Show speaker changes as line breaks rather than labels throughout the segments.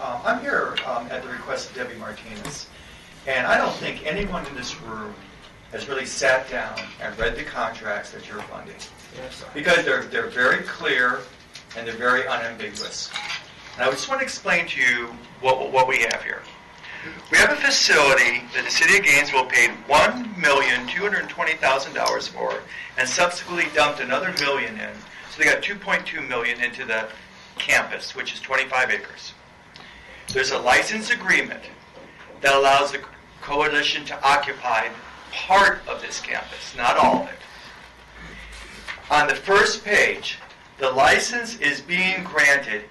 I'm here at the request of Debbie Martinez, and I don't think anyone in this room has really sat down and read the contracts that you're funding, because they're very clear and they're very unambiguous. And I just want to explain to you what we have here. We have a facility that the City of Gainesville paid $1,220,000 for, and subsequently dumped another million in. So they got $2.2 million into the campus, which is 25 acres. There's a license agreement that allows the coalition to occupy part of this campus, not all of it. On the first page, the license is being granted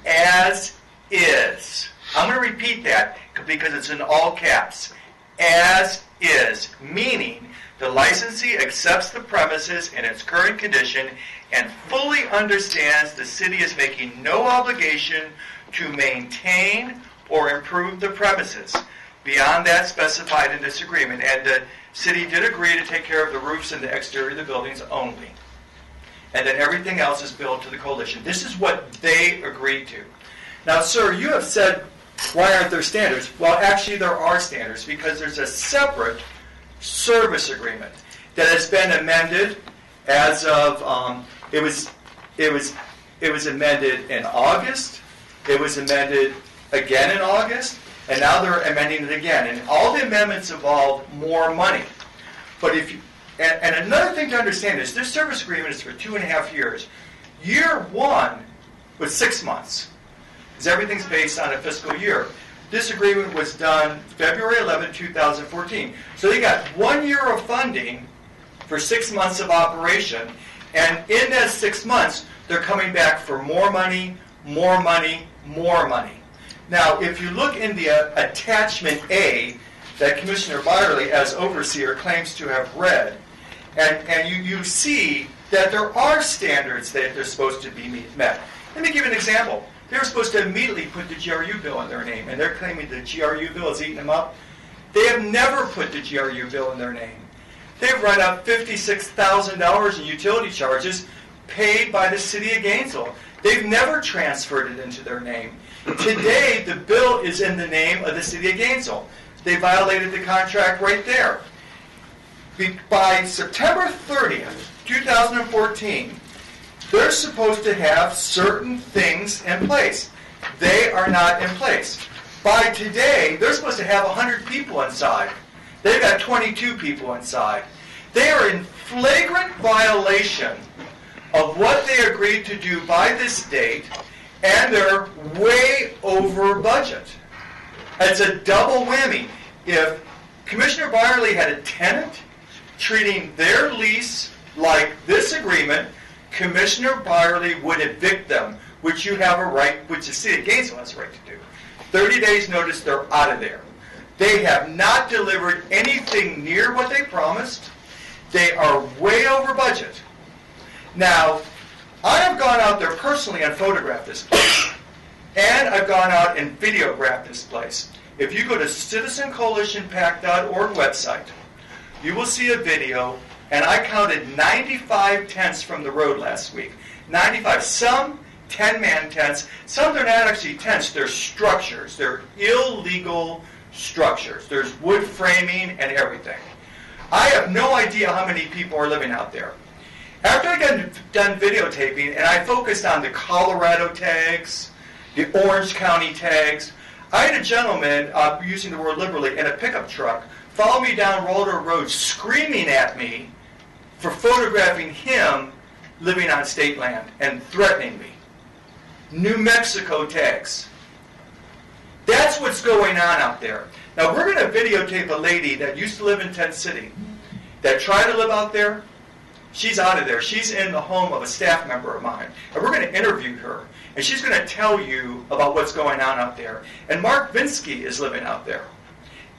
as is. I'm going to repeat that because it's in all caps. As is, meaning the licensee accepts the premises in its current condition and fully understands the city is making no obligation to maintain or improve the premises beyond that specified in this agreement. And the city did agree to take care of the roofs and the exterior of the buildings only. And then everything else is billed to the coalition. This is what they agreed to. Now, sir, you have said, why aren't there standards? Well, actually, there are standards because there's a separate service agreement that has been amended as of it was amended in August. It was amended again in August, and now they're amending it again. And all the amendments involve more money. But if you, and another thing to understand is this service agreement is for 2.5 years. Year one was 6 months, because everything's based on a fiscal year. This agreement was done February 11, 2014. So they got 1 year of funding for 6 months of operation, and in that 6 months, they're coming back for more money, more money, more money. Now, if you look in the attachment A that Commissioner Byerly, as overseer, claims to have read, and you see that there are standards that they're supposed to be met. Let me give you an example. They're supposed to immediately put the GRU bill in their name, and they're claiming the GRU bill is eating them up. They have never put the GRU bill in their name. They've run up $56,000 in utility charges paid by the City of Gainesville. They've never transferred it into their name. Today, the bill is in the name of the City of Gainesville. They violated the contract right there. By September 30th, 2014, they're supposed to have certain things in place. They are not in place. By today, they're supposed to have 100 people inside. They've got 22 people inside. They are in flagrant violation of what they agreed to do by this date, and they're way over budget. It's a double whammy. If Commissioner Byerly had a tenant treating their lease like this agreement, Commissioner Byerly would evict them, which you have a right, which the City of Gainesville has a right to do. 30 days notice, they're out of there. They have not delivered anything near what they promised. They are way over budget. Now, I have gone out there personally and photographed this place. And I've gone out and videographed this place. If you go to citizencoalitionpac.org website, you will see a video, and I counted 95 tents from the road last week. 95. Some 10-man tents. Some they're not actually tents. They're structures. They're illegal structures. There's wood framing and everything. I have no idea how many people are living out there. After I got done videotaping, and I focused on the Colorado tags, the Orange County tags, I had a gentleman, using the word liberally, in a pickup truck, follow me down Roller Road screaming at me for photographing him living on state land and threatening me. New Mexico tags. That's what's going on out there. Now, we're going to videotape a lady that used to live in Tent City that tried to live out there. She's out of there. She's in the home of a staff member of mine. And we're going to interview her. And she's going to tell you about what's going on out there. And Mark Vinsky is living out there.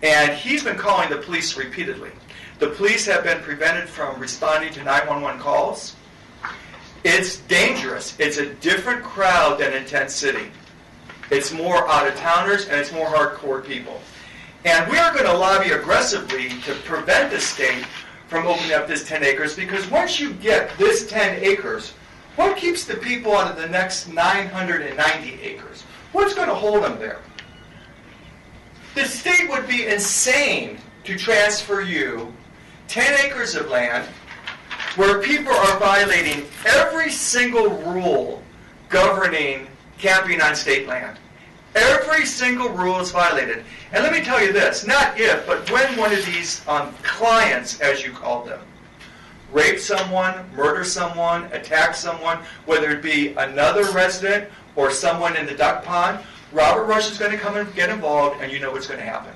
And he's been calling the police repeatedly. The police have been prevented from responding to 911 calls. It's dangerous. It's a different crowd than in Tent City. It's more out-of-towners and it's more hardcore people. And we are going to lobby aggressively to prevent the state from opening up this 10 acres, because once you get this 10 acres, what keeps the people out of the next 990 acres? What's going to hold them there? The state would be insane to transfer you 10 acres of land where people are violating every single rule governing camping on state land. Every single rule is violated. And let me tell you this, not if, but when one of these clients, as you called them, rape someone, murder someone, attack someone, whether it be another resident or someone in the duck pond, Robert Rush is going to come and get involved, and you know what's going to happen.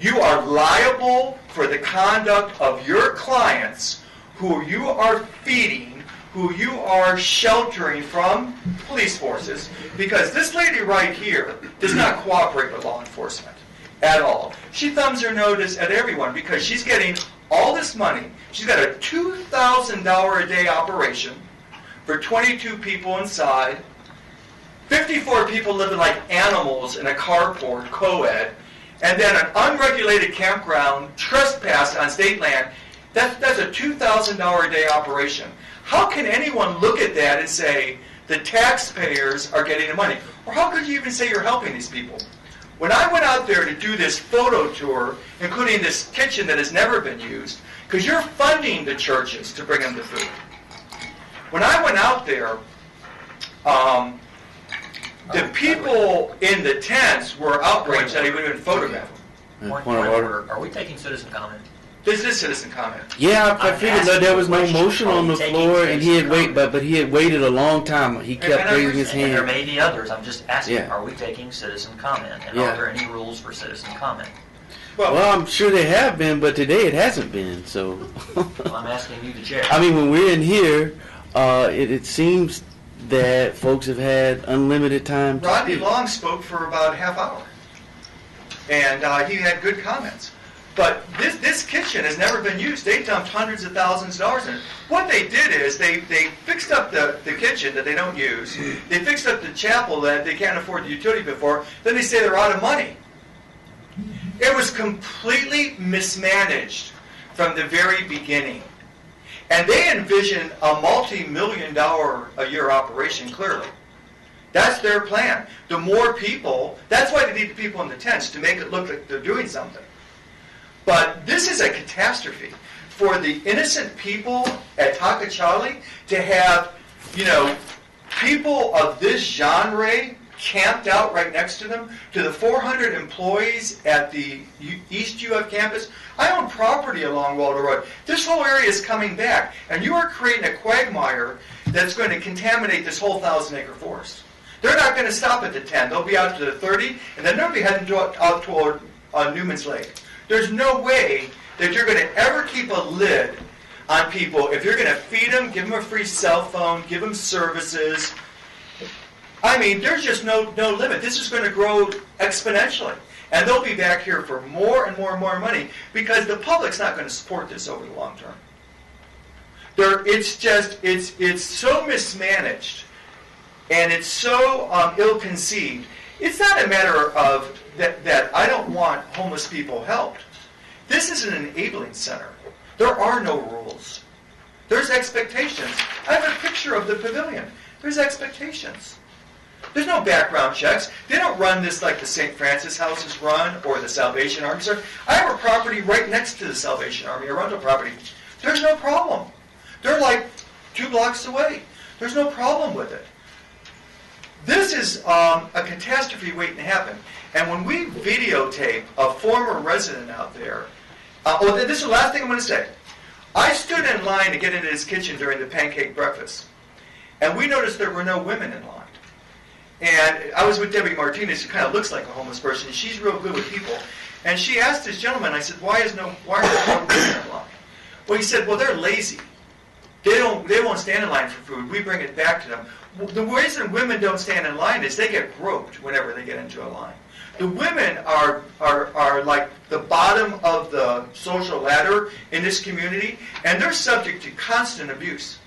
You are liable for the conduct of your clients who you are feeding, who you are sheltering from police forces, because this lady right here does not cooperate with law enforcement at all. She thumbs her nose at everyone because she's getting all this money. She's got a $2,000 a day operation for 22 people inside, 54 people living like animals in a carport, co-ed, and then an unregulated campground trespass on state land. That's a $2,000 a day operation. How can anyone look at that and say the taxpayers are getting the money? Or how could you even say you're helping these people? When I went out there to do this photo tour, including this kitchen that has never been used, because you're funding the churches to bring them the food. When I went out there, the people in the tents were outraged that he would even photograph them.
Point of order. Are we taking citizen comment?
This is citizen comment.
Yeah, I figured that there was no motion on the floor, and he had but he had waited a long time. He kept raising his hand.
There may be others. I'm just asking,
Yeah.
are we taking citizen comment? And
Yeah.
are there any rules for citizen comment?
Well, I'm sure there have been, but today it hasn't been. So,
Well, I'm asking you, the chair.
I mean, when we're in here, it seems that folks have had unlimited time to
Rodney
speak.
Long spoke for about a half hour, and he had good comments. But this kitchen has never been used. They dumped hundreds of thousands of dollars in it. What they did is they fixed up the kitchen that they don't use. They fixed up the chapel that they can't afford the utility bill for. Then they say they're out of money. It was completely mismanaged from the very beginning. And they envisioned a multi-million-dollar-a-year operation, clearly. That's their plan. The more people, that's why they need the people in the tents, to make it look like they're doing something. But this is a catastrophe for the innocent people at Takachali to have, people of this genre camped out right next to them, to the 400 employees at the East UF campus. I own property along Waldo Road. This whole area is coming back, and you are creating a quagmire that's going to contaminate this whole 1,000-acre forest. They're not going to stop at the 10. They'll be out to the 30, and then they'll be heading out toward Newman's Lake. There's no way that you're going to ever keep a lid on people if you're going to feed them, give them a free cell phone, give them services. I mean, there's just no limit. This is going to grow exponentially. And they'll be back here for more and more and more money because the public's not going to support this over the long term. It's so mismanaged and it's so ill-conceived. It's not a matter of that I don't want homeless people helped. This is an enabling center. There are no rules. There's expectations. I have a picture of the pavilion. There's expectations. There's no background checks. They don't run this like the St. Francis houses run or the Salvation Army. I have a property right next to the Salvation Army, a rental property. There's no problem. They're like 2 blocks away. There's no problem with it. This is a catastrophe waiting to happen. And when we videotape a former resident out there, this is the last thing I'm going to say. I stood in line to get into his kitchen during the pancake breakfast, and we noticed there were no women in line. And I was with Debbie Martinez, who kind of looks like a homeless person. She's real good with people. And she asked this gentleman, I said, why are there no women in line? Well, he said, well, they're lazy. They won't stand in line for food. We bring it back to them. The reason women don't stand in line is they get groped whenever they get into a line. The women are like the bottom of the social ladder in this community, and they're subject to constant abuse.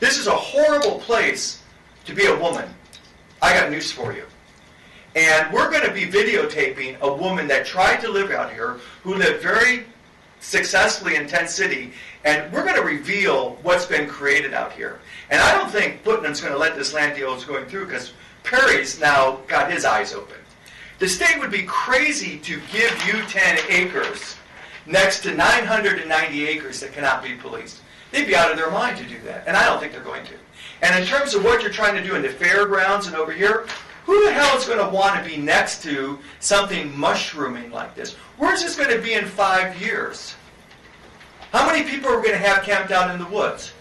This is a horrible place to be a woman. I got news for you. And we're going to be videotaping a woman that tried to live out here, who lived very successfully in Tent City, and we're going to reveal what's been created out here. And I don't think Putnam's going to let this land deal that's going through, because Perry's now got his eyes open. The state would be crazy to give you 10 acres next to 990 acres that cannot be policed. They'd be out of their mind to do that, and I don't think they're going to. And in terms of what you're trying to do in the fairgrounds and over here, who the hell is going to want to be next to something mushrooming like this? Where's this going to be in 5 years? How many people are we going to have camped out in the woods?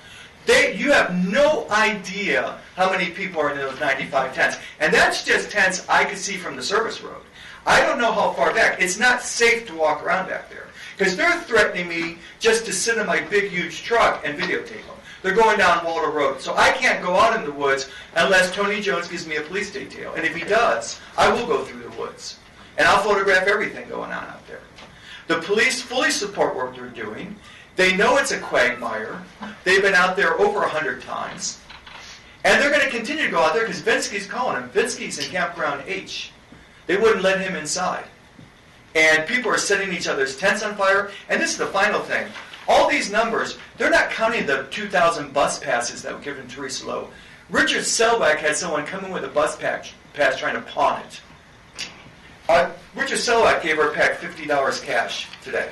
You have no idea how many people are in those 95 tents. And that's just tents I could see from the service road. I don't know how far back. It's not safe to walk around back there. Because they're threatening me just to sit in my big, huge truck and videotape them. They're going down Walter Road. So I can't go out in the woods unless Tony Jones gives me a police detail. And if he does, I will go through the woods. And I'll photograph everything going on out there. The police fully support what they're doing. They know it's a quagmire. They've been out there over 100 times. And they're going to continue to go out there because Vinsky's calling him. Vinsky's in Campground H. They wouldn't let him inside. And people are setting each other's tents on fire. And this is the final thing. All these numbers, they're not counting the 2,000 bus passes that were given to Teresa Lowe. Richard Selbeck had someone come in with a bus pass trying to pawn it. Richard Selbeck gave her pack $50 cash today.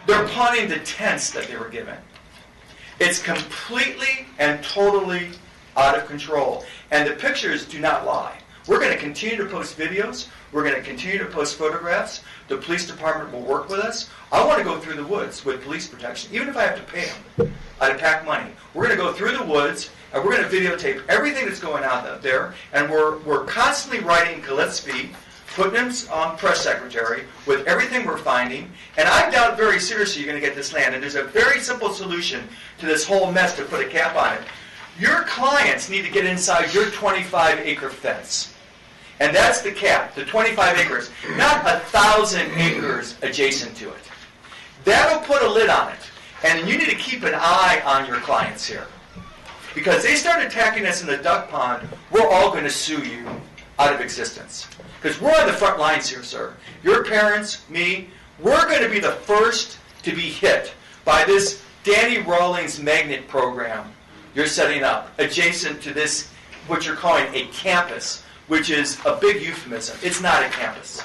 They're pawning the tents that they were given. It's completely and totally out of control. And the pictures do not lie. We're going to continue to post videos. We're going to continue to post photographs. The police department will work with us. I want to go through the woods with police protection, even if I have to pay them out of PAC money. We're going to go through the woods, and we're going to videotape everything that's going on out there. And we're constantly writing Gillespie, putting him on press secretary with everything we're finding. And I doubt very seriously you're going to get this land. And there's a very simple solution to this whole mess to put a cap on it. Your clients need to get inside your 25-acre fence. And that's the cap, the 25 acres, not 1,000 acres adjacent to it. That'll put a lid on it. And you need to keep an eye on your clients here. Because they start attacking us in the duck pond, we're all going to sue you out of existence. Because we're on the front lines here, sir. Your parents, me, we're going to be the first to be hit by this Danny Rawlings magnet program you're setting up adjacent to this, what you're calling a campus, which is a big euphemism. It's not a campus.